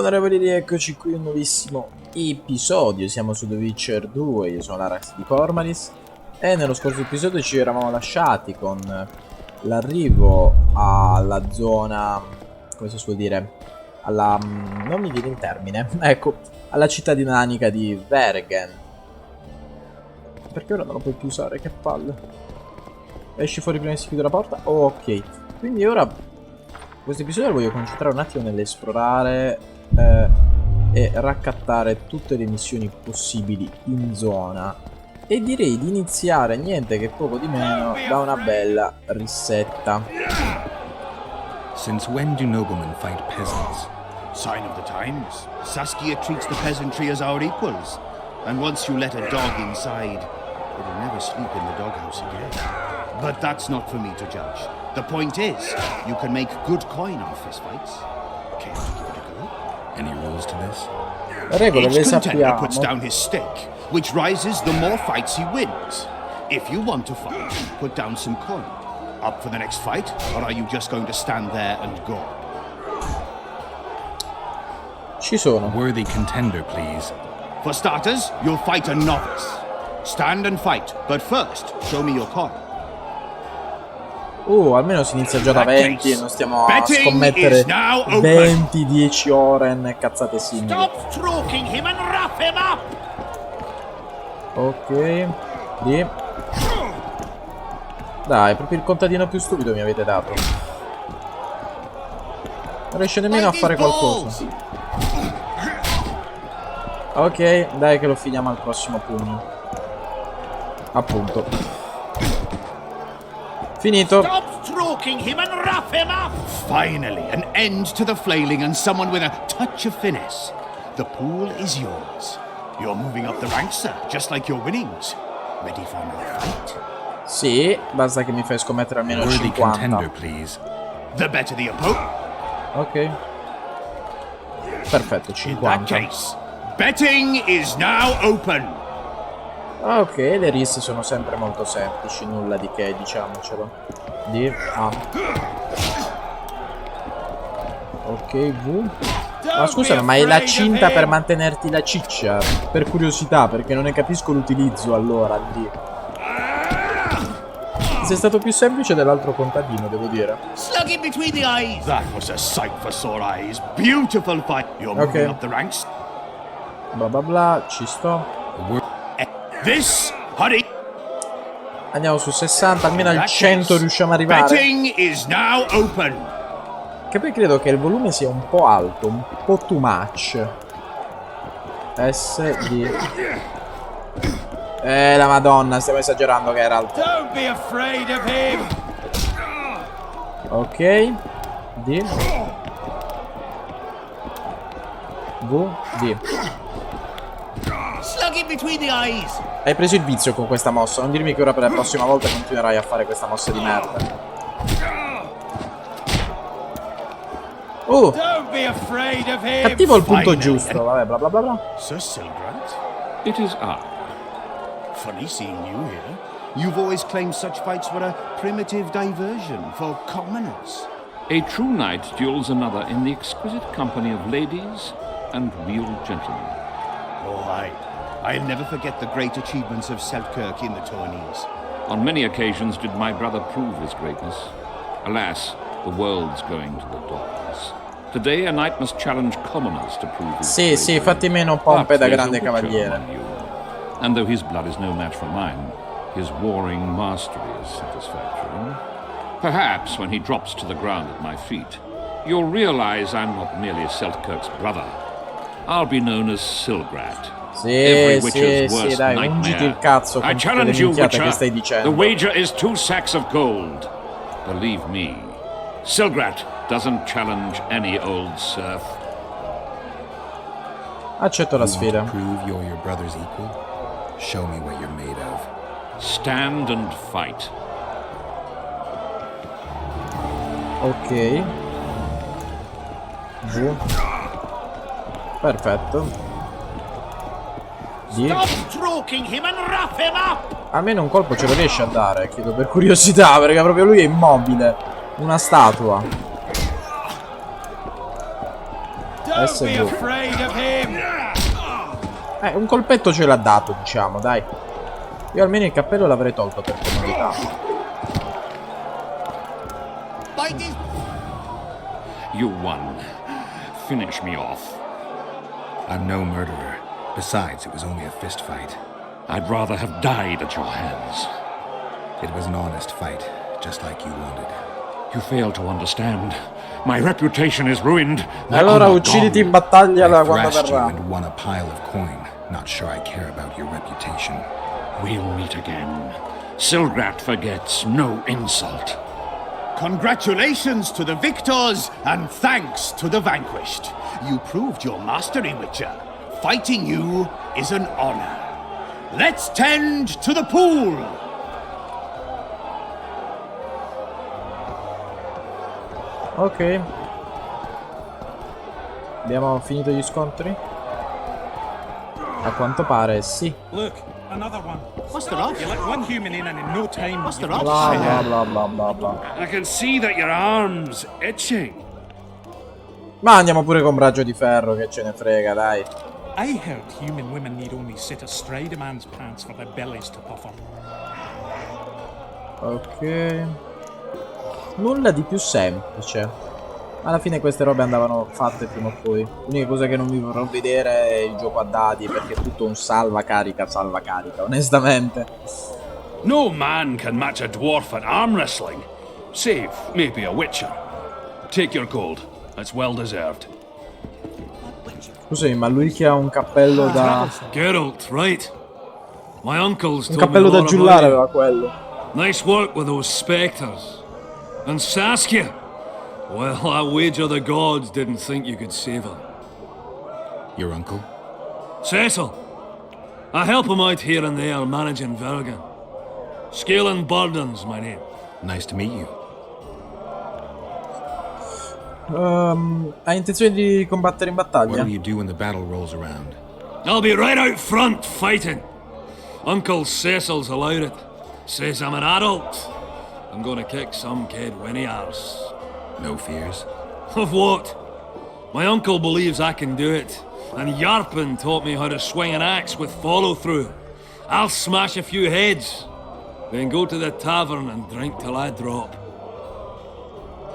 Onorevoli, rieccoci qui un nuovissimo episodio. Siamo su The Witcher 2, io sono l'Arax di Cormalis. E nello scorso episodio ci eravamo lasciati con l'arrivo alla zona, come si suol dire, alla, non mi viene il termine, ecco, alla città dinamica di Vergen. Perché ora non lo puoi più usare, che palle. Esci fuori prima di si chiude la porta? Oh, ok. Quindi ora, questo episodio lo voglio concentrare un attimo nell'esplorare e raccattare tutte le missioni possibili in zona. E direi di iniziare niente che poco di meno da una bella risetta. Since when do noblemen fight peasants? Sign of the times. Saskia treats the peasantry as our equals. And once you let a dog inside, it'll never sleep in the doghouse again. But that's not for me to judge. The point is, you can make good coin on fistfights. Care to give it a go? Any rules to this? Regole le Each contender sappiamo. puts down his stake, which rises the more fights he wins. If you want to fight, put down some coin. Up for the next fight, or are you just going to stand there and go? Ci sono. Worthy contender, please. For starters, you'll fight a novice. Stand and fight, but first, show me your coin. Almeno si inizia già da 20 e non stiamo a Betting scommettere is now open. 20-10 ore e cazzate simili. Stop stroking him and wrap him up! Ok, lì. Dai, proprio il contadino più stupido mi avete dato. Non riesce nemmeno a fare qualcosa. Ok, dai che lo finiamo al prossimo pugno. Appunto. Finito. Stop stroking him and wrap him up! Finally, an end to the flailing and someone with a touch of finesse. The pool is yours. You're moving up the ranks, sir, just like your winnings. Ready for another fight? Sì, basta che mi fai scommettere almeno Worthy 50. contender, please. The better the opponent. Ok. Perfetto, In that 50. case, betting is now open. Ok, le risse sono sempre molto semplici, nulla di che, diciamocelo. Di A. Ok, V. Ma scusa, ma è la cinta per mantenerti la ciccia? Per curiosità, perché non ne capisco l'utilizzo allora di. Sei stato più semplice dell'altro contadino, devo dire. Slug in between the eyes. That was a sight for sore eyes. Beautiful fight. You're Okay. moving up the ranks. Bla bla bla, ci sto. This, honey. Andiamo su 60, almeno al That 100 case, riusciamo ad arrivare. Betting is now open. Che poi credo che il volume sia un po' alto, un po' too much. S, D. La madonna, stiamo esagerando che era alto. Don't be afraid of him. Ok. D. V, D. Slug in between the eyes. Hai preso il vizio con questa mossa. Non dirmi che ora per la prossima volta continuerai a fare questa mossa di merda. Don't be afraid of him. Cattivo il punto Finally. giusto. Vabbè, bla bla bla bla. Sir Silgrant? It is I. Funny seeing you here. You've always claimed such fights were a primitive diversion for commoners. A true knight duels another in the exquisite company of ladies and real gentlemen. Oh, I'll never forget the great achievements of Selkirk in the tourneys. On many occasions did my brother prove his greatness. Alas, the world's going to the dogs. Today a knight must challenge commoners to prove his Sì, sì, bravery. fatti meno pompe But da there's a grande witcher cavaliere. among you. And though his blood is no match for mine, his warring mastery is satisfactory. Perhaps when he drops to the ground at my feet, you'll realize I'm not merely Selkirk's brother. I'll be known as Silgrat. Sì, Every sì, witcher's sì, worst dai, nightmare. ungiti il cazzo I con tutte le challenge you, minchiate che Witcher. stai The dicendo. wager is 2 sacks of gold. Believe me, Silgrat doesn't challenge any old serf. Accetto la You want sfida. to prove you're your brother's equal? Show me what you're made of. Stand and fight. Ok. V. Perfetto. D. Stop stroking him and wrap him up. Almeno un colpo ce lo riesce a dare, chiedo per curiosità, perché proprio lui è immobile. Una statua. SV. Un colpetto ce l'ha dato, diciamo, dai. Io almeno il cappello l'avrei tolto per comodità. You won. Finish me off. I'm no murderer. Besides, it was only a fist fight. I'd rather have died at your hands. It was an honest fight, just like you wanted. You fail to understand. My reputation is ruined. My Allora honor ucciditi in gone. battaglia I quando thrashed you verrà. and won a pile of coin. Not sure I care about your reputation. We'll meet again. Silgrat forgets no insult. Congratulations to the victors, and thanks to the vanquished. You proved your mastery, Witcher. Fighting you is an honor. Let's tend to the pool! Ok. Abbiamo finito gli scontri? A quanto pare sì. Look, another one. What's the rush? You let one human in and in no time. What's the you've rush? Bla bla bla bla bla bla. I can see that your arm's itching. Ma andiamo pure con braccio di ferro, che ce ne frega, dai. I heard human women need only sit astride a man's pants for their bellies to puff up. Ok. Nulla di più semplice. Alla fine queste robe andavano fatte prima o poi. L'unica cosa che non mi vorrò vedere è il gioco a dadi, perché è tutto un salva carica, onestamente. No man can match a dwarf at arm wrestling, save maybe a witcher. Take your gold. It's well deserved. Scusami, ma lui che ha un cappello da... Geralt, right? My uncle's Un told me cappello a da lot giullare about aveva quello. you. Nice work with those spectres. And Saskia. Well, I wager the gods didn't think you could save her. Your uncle? Cecil. I help him out here and there managing Vergen. Scaling Burden's my name. Nice to meet you. Ha intenzione di combattere in What battaglia? will you do when the battle rolls around? I'll be right out front fighting. Uncle Cecil's allowed it. Says I'm an adult. I'm gonna kick some kid when he asks. No fears? Of what? My uncle believes I can do it. And Yarpin taught me how to swing an axe with follow-through. I'll smash a few heads. Then go to the tavern and drink till I drop.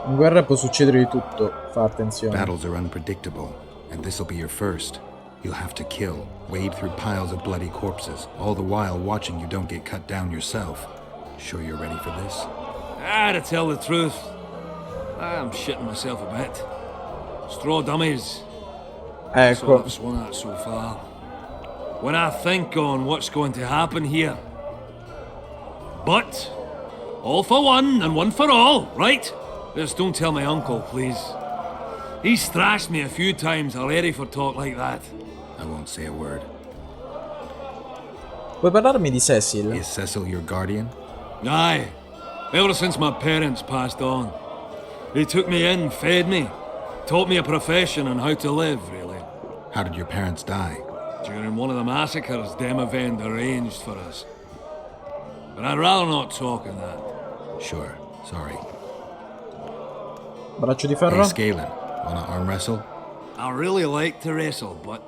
In guerra può succedere di tutto, fa attenzione. Battles are unpredictable, and this'll be your first. You'll have to kill, wade through piles of bloody corpses, all the while watching you don't get cut down yourself. Sure you're ready for this? To tell the truth, I'm shitting myself a bit. Straw dummies. That's all Ecco, I've swung at so far. When I think on what's going to happen here. But, all for one and one for all, right? Just don't tell my uncle, please. He's thrashed me a few times already for talk like that. I won't say a word. puoi parlarmi di Cecil? Is Cecil your guardian? Aye, ever since my parents passed on. He took me in, fed me, taught me a profession and how to live, really. How did your parents die? During one of the massacres Demavend arranged for us. But I'd rather not talk on that. Sure, sorry. Braccio di Hey, ferro? Scalen, wanna arm wrestle? I really like to wrestle, but,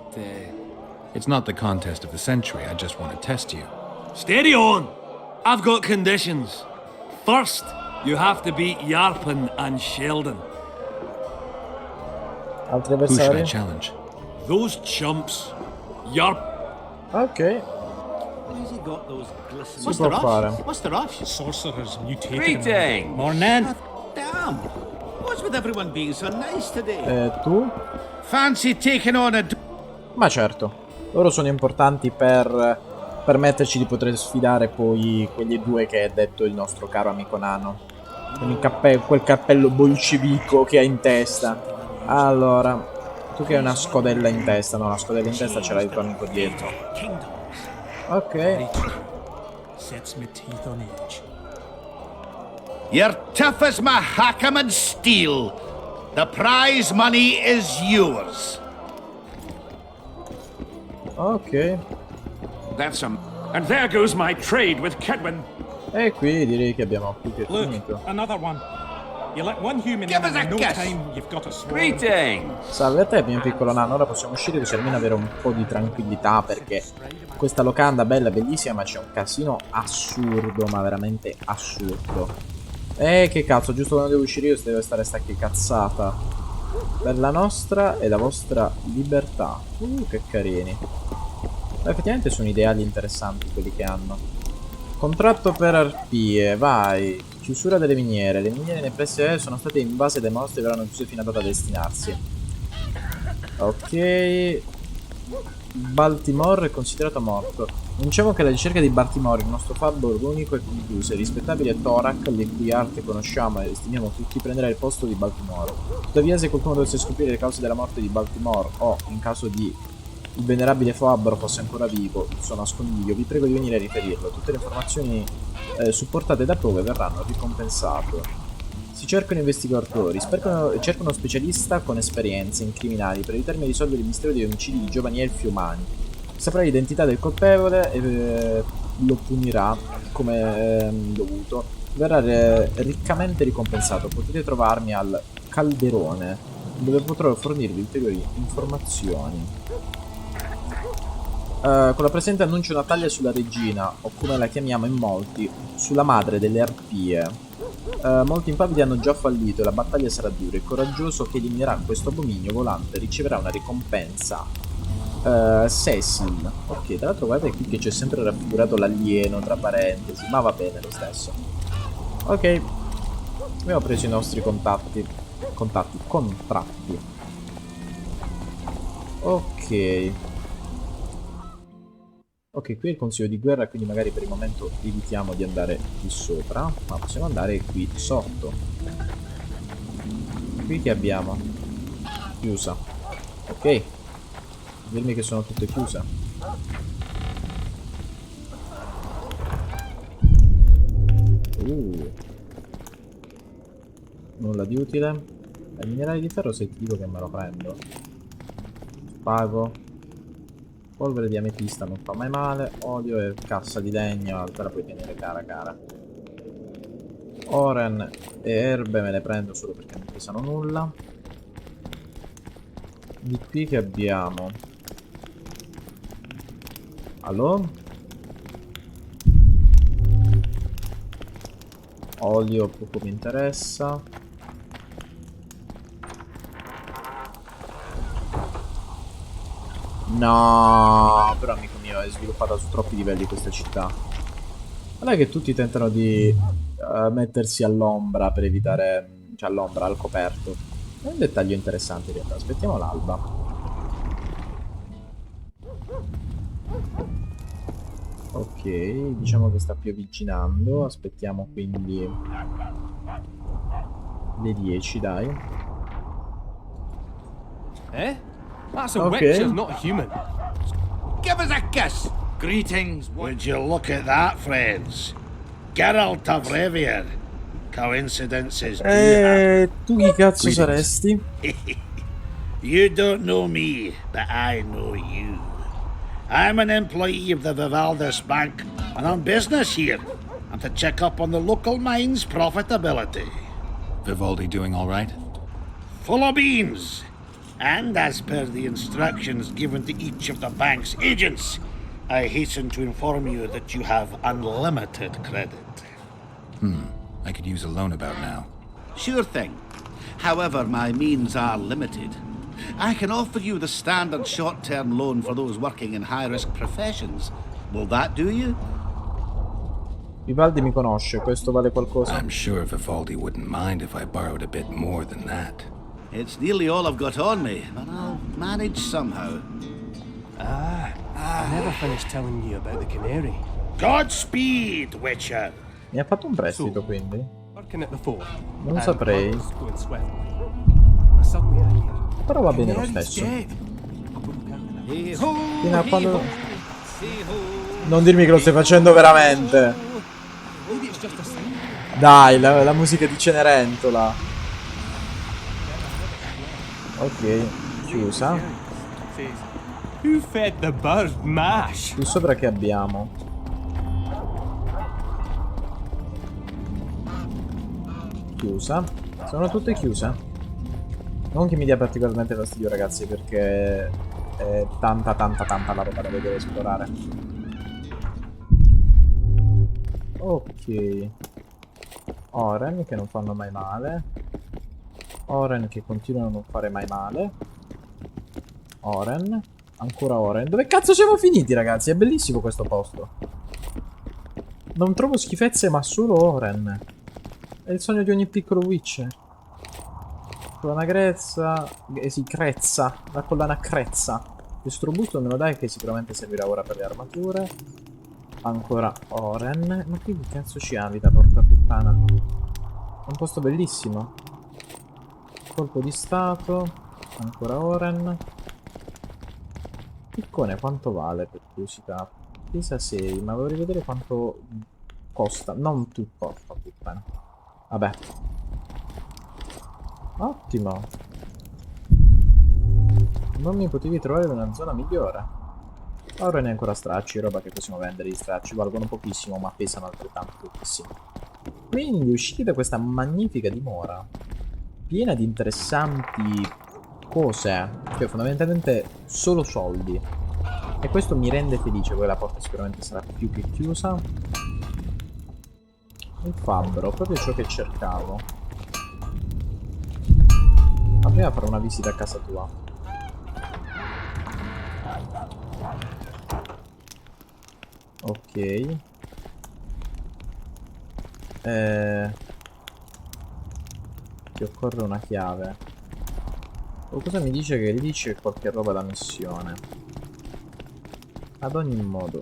It's not the contest of the century, I just want to test you. steady on! I've got conditions. First, you have to beat Yarpin and Sheldon. Altri Who should I avversari? challenge? Those chumps. Yarp... Ok, si What's può the rush? fare. What's the rush? Sorcerers mutated. Greetings. Morning. Damn! What's with everyone being so nice today? E tu? Fancy taking on a... Ma certo, loro sono importanti per permetterci di poter sfidare poi quegli due che è detto il nostro caro amico Nano. Con quel cappello bolscevico che ha in testa. Allora, tu che hai una scodella in testa, no, la scodella in testa ce l'hai tuo amico dietro. Ok, Sets my teeth on edge. You're tough as Mahakam and steel. The prize money is yours. ok. That's and there goes my trade with Kedwin. E qui direi che abbiamo più che Look, finito. another one. You let one human Give in us a and in no kiss. time you've got a swarm. Greetings! Salve a te, mio piccolo nano. Ora possiamo uscire così almeno avere un po' di tranquillità, perché questa locanda bella, bellissima, ma c'è un casino assurdo, ma veramente assurdo. Che cazzo, giusto quando devo uscire io deve stare sta che cazzata. Per la nostra e la vostra libertà. Che carini. Ma effettivamente sono ideali interessanti quelli che hanno. Contratto per arpie, vai. Chiusura delle miniere. Le miniere nei pressi sono state invase dai mostri e verranno chiuse fino a data da destinarsi. Ok. Baltimore è considerato morto. Diciamo che la ricerca di Baltimore, il nostro fabbro unico e concluso. Il rispettabile Torak, le cui arte conosciamo e stimiamo tutti, prenderà il posto di Baltimore. Tuttavia, se qualcuno dovesse scoprire le cause della morte di Baltimore, o in caso di il venerabile fabbro fosse ancora vivo, il suo nascondiglio, vi prego di venire a riferirlo. Tutte le informazioni supportate da prove verranno ricompensate. Si cercano investigatori, cercano uno specialista con esperienze in criminali per aiutarmi a risolvere il mistero degli omicidi di giovani elfi umani. Saprà l'identità del colpevole e lo punirà come dovuto. Verrà riccamente ricompensato. Potete trovarmi al Calderone, dove potrò fornirvi ulteriori informazioni. Con la presente annuncio una taglia sulla regina, o come la chiamiamo in molti, sulla madre delle arpie. Molti impavidi hanno già fallito e la battaglia sarà dura. Il coraggioso che eliminerà questo abominio volante riceverà una ricompensa. Cecil. Ok, tra l'altro guardate qui che c'è sempre raffigurato l'alieno tra parentesi, ma va bene lo stesso. Ok, abbiamo preso i nostri contratti. Ok. Ok, qui è il consiglio di guerra, quindi magari per il momento evitiamo di andare qui sopra, ma possiamo andare qui sotto. Qui che abbiamo? Chiusa. Ok. Dirmi che sono tutte chiuse. Nulla di utile. Il minerale di ferro, se ti dico che me lo prendo. Pago. Polvere di ametista non fa mai male. Olio e cassa di legno te la puoi tenere cara. Oren e erbe me le prendo solo perché non pesano nulla. Di qui che abbiamo? Allo? Olio poco mi interessa. No, però amico mio è sviluppata su troppi livelli questa città. Non è che tutti tentano di mettersi all'ombra per evitare, cioè all'ombra, al coperto. È un dettaglio interessante in realtà. Aspettiamo l'alba. Ok, diciamo che sta piovigginando. Aspettiamo quindi le 10, dai. That's a witcher, not a human. Give us a kiss. Greetings, Would you look at that, friends? Geralt of Rivia. Coincidences do happen. Tu chi cazzo saresti? You don't know me, but I know you. I'm an employee of the Vivaldis Bank, and on business here. I'm to check up on the local mine's profitability. Vivaldi doing all right? Full of beans. And as per the instructions given to each of the bank's agents, I hasten to inform you that you have unlimited credit. I could use a loan about now. Sure thing. However, my means are limited. I can offer you the standard short-term loan for those working in high-risk professions. Will that do you? Vivaldi mi conosce, questo vale qualcosa? I'm sure Vivaldi wouldn't mind if I borrowed a bit more than that. It's nearly all I've got on me, but I'll manage somehow. I never finished telling you about the canary. Godspeed, Witcher! Mi ha fatto un prestito quindi? Working at the fort. Non saprei. Work was going swiftly. Suddenly I hear, Però va bene lo "Canary's stesso. dead." Hey-ho, Fino a quando... hey-ho. Non dirmi che lo stai facendo veramente. Maybe it's just a sign. Dai, la musica di Cenerentola. Ok, chiusa. Says, "Who fed the bird mash?" Qui sopra che abbiamo? Chiusa. Sono tutte chiuse? Non che mi dia particolarmente fastidio, ragazzi, perché è tanta la roba da vedere e esplorare. Ok. Oren che non fanno mai male. Oren che continuano a non fare mai male. Oren. Ancora Oren. Dove cazzo siamo finiti, ragazzi? È bellissimo questo posto. Non trovo schifezze, ma solo Oren. È il sogno di ogni piccolo Witcher. Collana grezza. Sì, crezza. La collana crezza. Questo robusto me lo dai che sicuramente servirà ora per le armature. Ancora Oren. Ma qui che cazzo ci abita, porca puttana? È un posto bellissimo. Colpo di stato. Ancora Oren. Piccone quanto vale per curiosità? Pesa 6, ma vorrei vedere quanto costa. Non tutto, porca puttana. Vabbè. Ottimo. Non mi potevi trovare in una zona migliore. Ora ne ancora stracci, roba che possiamo vendere. Gli stracci valgono pochissimo, ma pesano altrettanto pochissimo. Quindi usciti da questa magnifica dimora, piena di interessanti cose, cioè fondamentalmente solo soldi. E questo mi rende felice, poi la porta sicuramente sarà più che chiusa. Il fabbro, proprio ciò che cercavo. Ma prima farò una visita a casa tua. Ok. Ti occorre una chiave. Qualcosa mi dice che lì c'è qualche roba da missione. Ad ogni modo.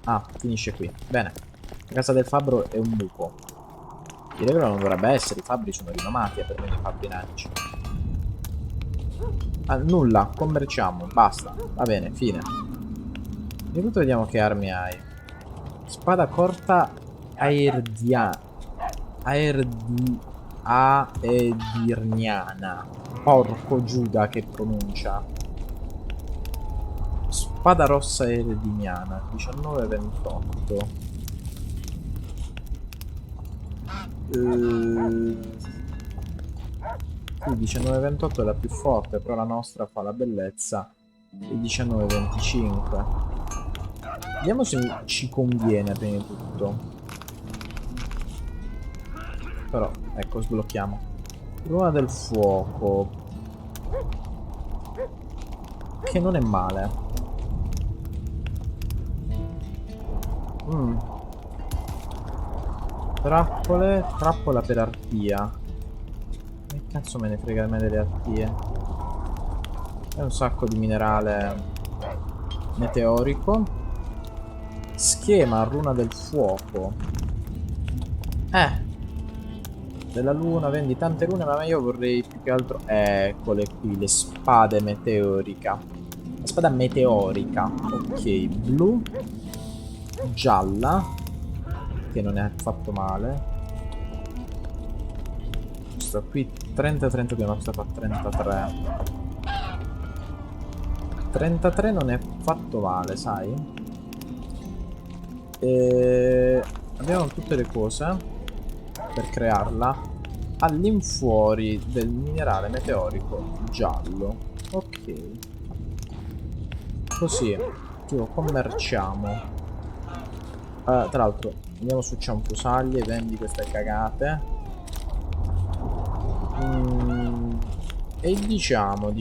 Ah, finisce qui. Bene. La casa del fabbro è un buco. Di regola non dovrebbe essere, i fabbri sono rinomati per me i fabbri nanici. Ah, nulla, commerciamo, basta. Va bene, fine. Di tutto vediamo che armi hai. Spada corta aedirniana. Porco Giuda che pronuncia. Spada rossa aedirniana 1928. Sì, 1928 è la più forte, però la nostra fa la bellezza. Il 1925. Vediamo se ci conviene prima di tutto. Però, ecco, sblocchiamo. Luna del fuoco. Che non è male. Trappola per arpia. Che cazzo me ne frega a me delle arpie? È un sacco di minerale meteorico. Schema runa del fuoco. Della luna vendi tante rune, ma io vorrei più che altro... Eccole qui, le spade meteorica. La spada meteorica. Ok, blu. Gialla. Che non è affatto male. Questa qui 30-32, no, questa fa 33. 33 non è affatto male, sai? Abbiamo tutte le cose per crearla all'infuori del minerale meteorico giallo. Ok. Così, tipo, commerciamo. Tra l'altro, andiamo su cianfusaglie, vendi queste cagate. E diciamo.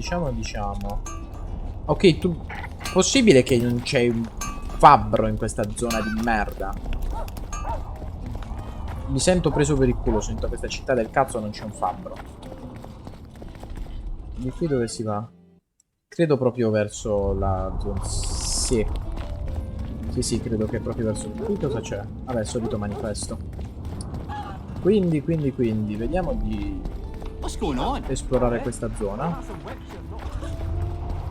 Ok, tu... Possibile che non c'è un fabbro in questa zona di merda? Mi sento preso per il culo, sento questa città del cazzo non c'è un fabbro. Di qui dove si va? Credo proprio verso la zona... Sì. Sì, credo che proprio verso... Qui cosa c'è? Vabbè, il solito manifesto. Quindi, vediamo di esplorare questa zona.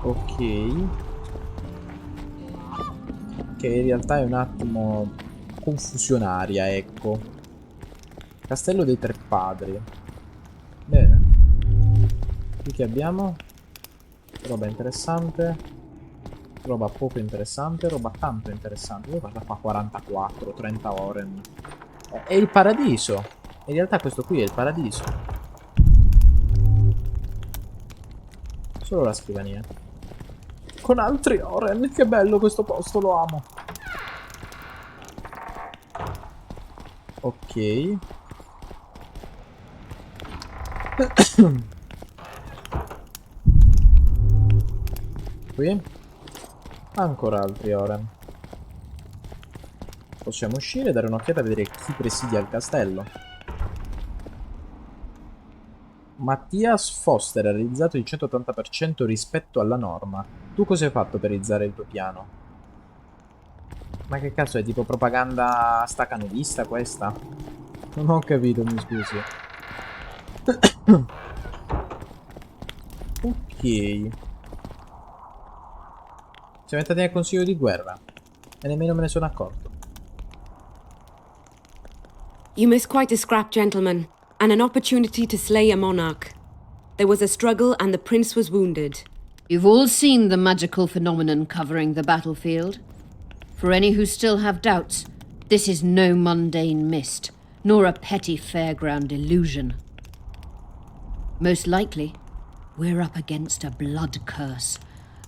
Ok. Che in realtà è un attimo confusionaria, ecco. Castello dei Tre Padri. Bene. Qui che abbiamo? Roba interessante. Roba poco interessante. Roba tanto interessante. Dove guarda qua 44, 30 oren. È il paradiso. In realtà questo qui è il paradiso. Solo la scrivania. Con altri Oren. Che bello questo posto, lo amo. Ok. Qui. Ancora altri Oren. Possiamo uscire e dare un'occhiata a vedere chi presidia il castello. Mattias Foster ha realizzato il 180% rispetto alla norma. Tu cosa hai fatto per realizzare il tuo piano? Ma che cazzo è, tipo propaganda stacanovista questa? Non ho capito, mi scusi. Ok. Siamo entrati nel consiglio di guerra e nemmeno me ne sono accorto. You missed quite a scrap, gentlemen, and an opportunity to slay a monarch. There was a struggle and the prince was wounded. You've all seen the magical phenomenon covering the battlefield. For any who still have doubts, this is no mundane mist, nor a petty fairground illusion. Most likely, we're up against a blood curse,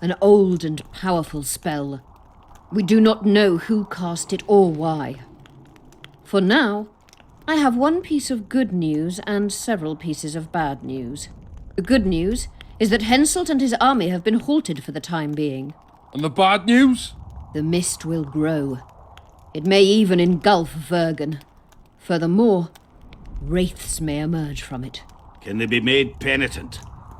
an old and powerful spell. We do not know who cast it or why. For now, I have one piece of good news and several pieces of bad news. The good news is that Henselt and his army have been halted for the time being. And the bad news? The mist will grow. It may even engulf Vergen. Furthermore, wraiths may emerge from it. Can they be made penitent?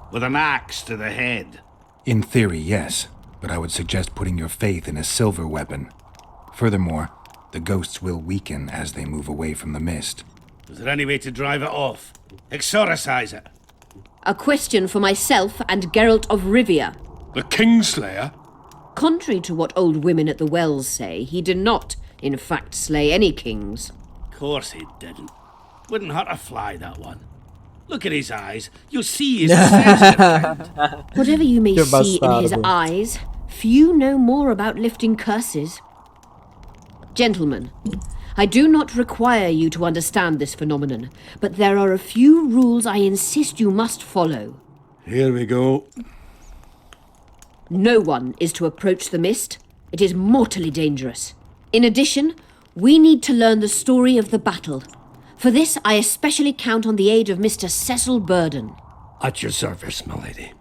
With an axe to the head? In theory, yes, but I would suggest putting your faith in a silver weapon. Furthermore, the ghosts will weaken as they move away from the mist. Is there any way to drive it off? Exorcise it? A question for myself and Geralt of Rivia. The Kingslayer? Contrary to what old women at the wells say, he did not, in fact, slay any kings. Of course he didn't. Wouldn't hurt a fly, that one. Look at his eyes. You see he's sensitive. Whatever you may Che see in his bastardo. eyes, few know more about lifting curses. Gentlemen, I do not require you to understand this phenomenon, but there are a few rules I insist you must follow. Here we go. No one is to approach the mist. It is mortally dangerous. In addition, we need to learn the story of the battle. For this, I especially count on the aid of Mr. Cecil Burden. At your service, my lady.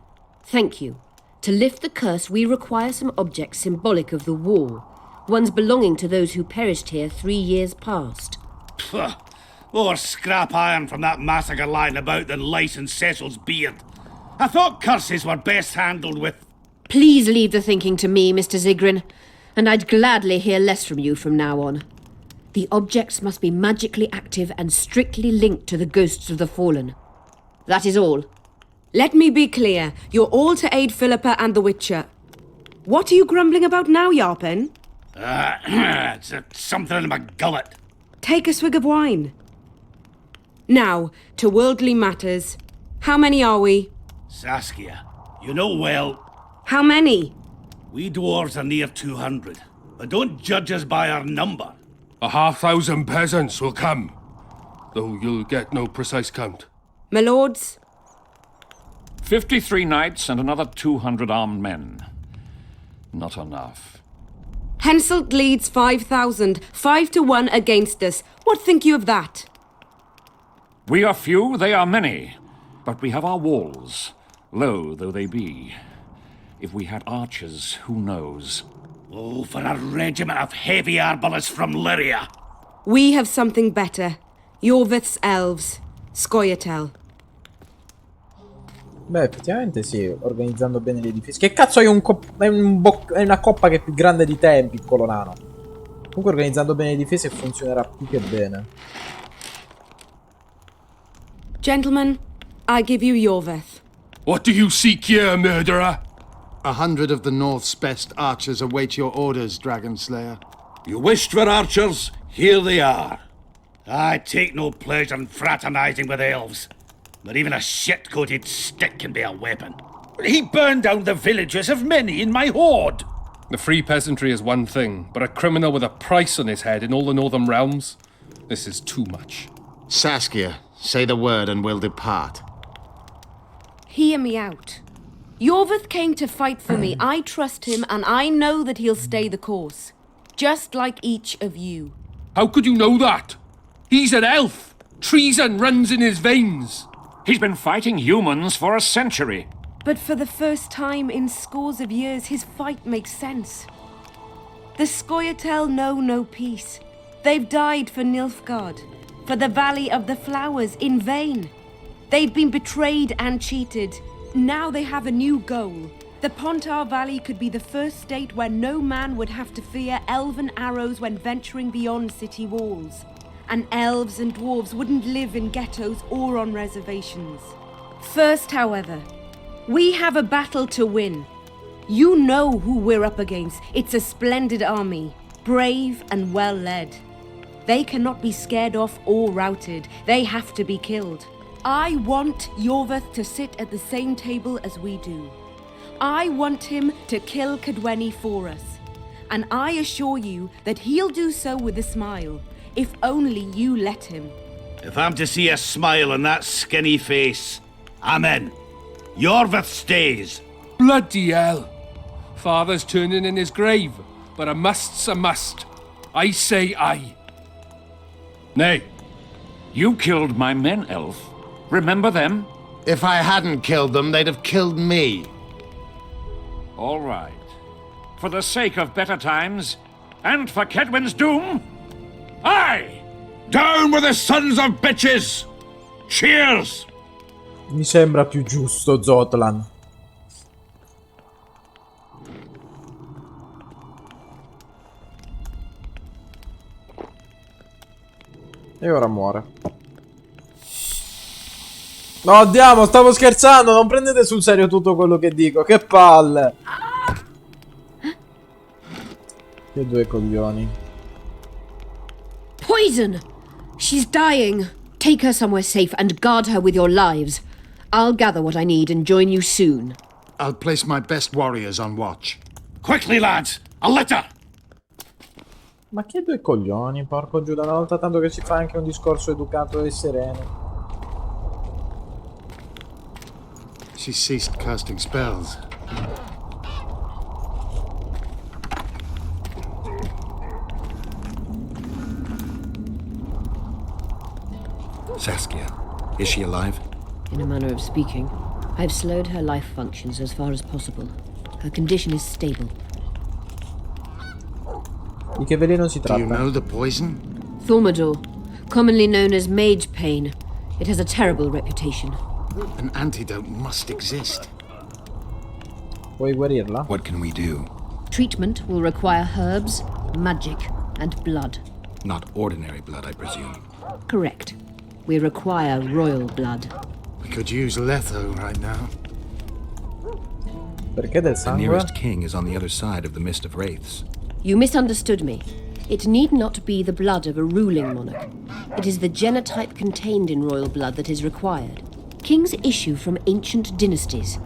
Thank you. To lift the curse, we require some objects symbolic of the war. Ones belonging to those who perished here 3 years past. Pfft. More scrap iron from that massacre lying about than lice in Cecil's beard. I thought curses were best handled with... Please leave the thinking to me, Mr. Zigrin, and I'd gladly hear less from you from now on. The objects must be magically active and strictly linked to the ghosts of the fallen. That is all. Let me be clear. You're all to aid Philippa and the Witcher. What are you grumbling about now, Yarpen? It's something in my gullet. Take a swig of wine. Now, to worldly matters. How many are we? Saskia, you know well, How many? we dwarves are near 200. But don't judge us by our number. 1,000 peasants will come, though you'll get no precise count. My lords? 53 knights and another 200 armed men. Not enough. Henselt leads 5,000, 5-1 against us. What think you of that? We are few, they are many, but we have our walls, low though they be. If we had archers, who knows? Oh, for a regiment of heavy arbalists from Lyria. We have something better. Jorvith's elves. Scoia'tael. Beh, effettivamente sì, organizzando bene gli edifici. Che cazzo hai è una coppa che è più grande di te, piccolo nano. Comunque organizzando bene gli edifici funzionerà più che bene. Gentlemen, I give you Jorvith. What do you seek here, murderer? 100 of the North's best archers await your orders, Dragon Slayer. You wished for archers, here they are. I take no pleasure in fraternizing with elves. But even a shit-coated stick can be a weapon. He burned down the villages of many in my horde. The free peasantry is one thing, but a criminal with a price on his head in all the northern realms? This is too much. Saskia, say the word and we'll depart. Hear me out. Yorvith came to fight for me. I trust him, and I know that he'll stay the course. Just like each of you. How could you know that? He's an elf. Treason runs in his veins. He's been fighting humans for a century. But for the first time in scores of years, his fight makes sense. The Scoia'tael know no peace. They've died for Nilfgaard, for the Valley of the Flowers, in vain. They've been betrayed and cheated. Now they have a new goal. The Pontar Valley could be the first state where no man would have to fear elven arrows when venturing beyond city walls. And elves and dwarves wouldn't live in ghettos or on reservations. First, however, we have a battle to win. You know who we're up against. It's a splendid army, brave and well led. They cannot be scared off or routed. They have to be killed. I want Yorvith to sit at the same table as we do. I want him to kill Cadweni for us. And I assure you that he'll do so with a smile, if only you let him. If I'm to see a smile on that skinny face, I'm in. Yorvith stays. Bloody hell. Father's turning in his grave, but a must's a must. I say aye. Nay, you killed my men, elf. Remember them? If I hadn't killed them, they'd have killed me. All right. For the sake of better times, and for Kedwin's doom, aye! Down with the sons of bitches! Cheers! Mi sembra più giusto, Zotlan. E ora muore. No, andiamo, stavo scherzando, non prendete sul serio tutto quello che dico, che palle. Che due coglioni. Poison! She's dying. Take her somewhere safe and guard her with your lives. I'll gather what I need and join you soon. I'll place my best warriors on watch. Quickly, lads! A letter! Ma che due coglioni, porco Giuda, una volta tanto che si fa anche un discorso educato e sereno. She ceased casting spells. Saskia, is she alive? In a manner of speaking, I've slowed her life functions as far as possible. Her condition is stable. Di che veleno si Do tratta? you know the poison? Thaumadour, commonly known as mage pain. It has a terrible reputation. An antidote must exist. Puoi guarirla? What can we do? Treatment will require herbs, magic, and blood. Not ordinary blood, I presume. Correct. We require royal blood. We could use Letho right now. Perché del The sangue? nearest king is on the other side of the Mist of Wraiths. You misunderstood me. It need not be the blood of a ruling monarch. It is the genotype contained in royal blood that is required. Kings issue from ancient dynasties.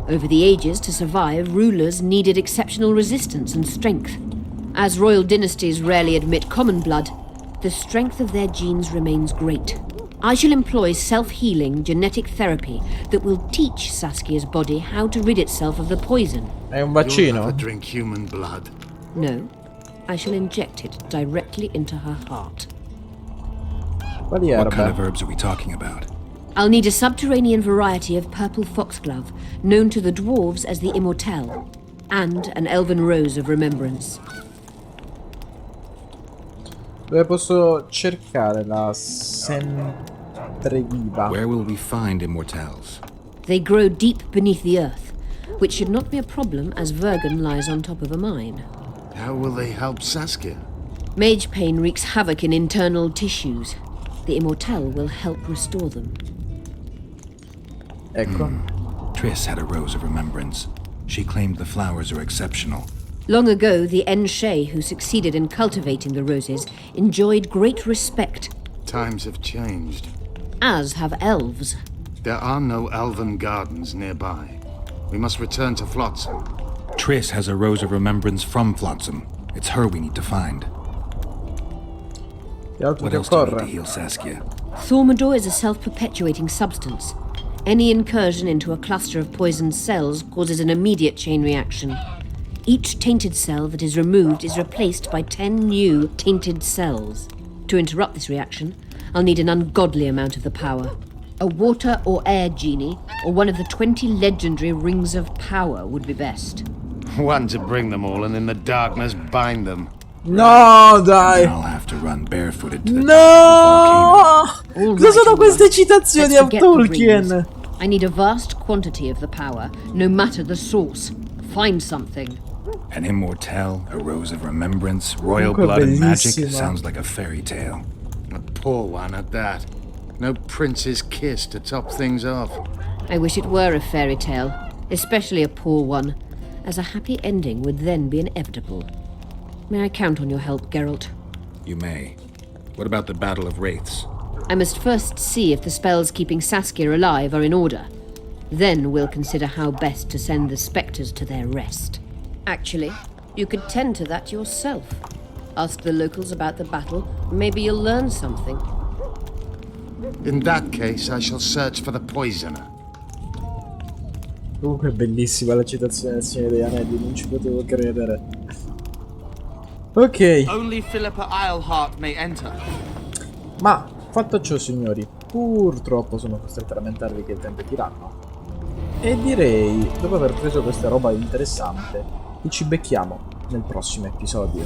Over the ages, to survive, rulers needed exceptional resistance and strength. As royal dynasties rarely admit common blood, the strength of their genes remains great. I shall employ self-healing genetic therapy that will teach Saskia's body how to rid itself of the poison. È un You'll vaccino? never drink human blood. No, I shall inject it directly into her heart. Quali What kind erbe? of herbs are we talking about? I'll need a subterranean variety of purple foxglove, known to the dwarves as the immortelle, and an elven rose of remembrance. Dove posso cercare la Sentreviva? Where will we find immortals? They grow deep beneath the earth, which should not be a problem as Vergen lies on top of a mine. How will they help Saskia? Mage pain wreaks havoc in internal tissues. The immortelle will help restore them. Ecco. Triss had a rose of remembrance. She claimed the flowers are exceptional. Long ago, the Enshe who succeeded in cultivating the roses enjoyed great respect, Times have changed. as have elves. There are no elven gardens nearby. We must return to Flotsam. Triss has a rose of remembrance from Flotsam. It's her we need to find. Che altro What ti else do we need to occorre? heal Saskia? Thaumadour is a self-perpetuating substance. Any incursion into a cluster of poisoned cells causes an immediate chain reaction. Each tainted cell that is removed is replaced by 10 new tainted cells. To interrupt this reaction, I'll need an ungodly amount of the power. A water or air genie, or one of the 20 legendary rings of power would be best. One to bring them all and in the darkness bind them. No, dai! I'll have to run barefooted to the No! top of the volcano. Cosa sono queste citazioni Let's a forget the Tolkien? rings. I need a vast quantity of the power, no matter the source. Find something. An immortelle, a rose of remembrance, royal Comunque blood and magic. bellissima. Sounds like a fairy tale. A poor one at that. No prince's kiss to top things off. I wish it were a fairy tale, especially a poor one, as a happy ending would then be inevitable. May I count on your help, Geralt? You may. What about the Battle of Wraiths? I must first see if the spells keeping Saskia alive are in order. Then we'll consider how best to send the spectres to their rest. Actually, you could tend to that yourself. Ask the locals about the battle. Maybe you'll learn something. In that case, I shall search for the poisoner. Comunque è bellissima la citazione del Signore degli Anelli, non ci potevo credere. Ok. Only Philippa Eilhart may enter. Ma, fatto ciò signori, purtroppo sono costretto a lamentarvi che il tempo è tiranno. E direi, dopo aver preso questa roba interessante, che ci becchiamo nel prossimo episodio.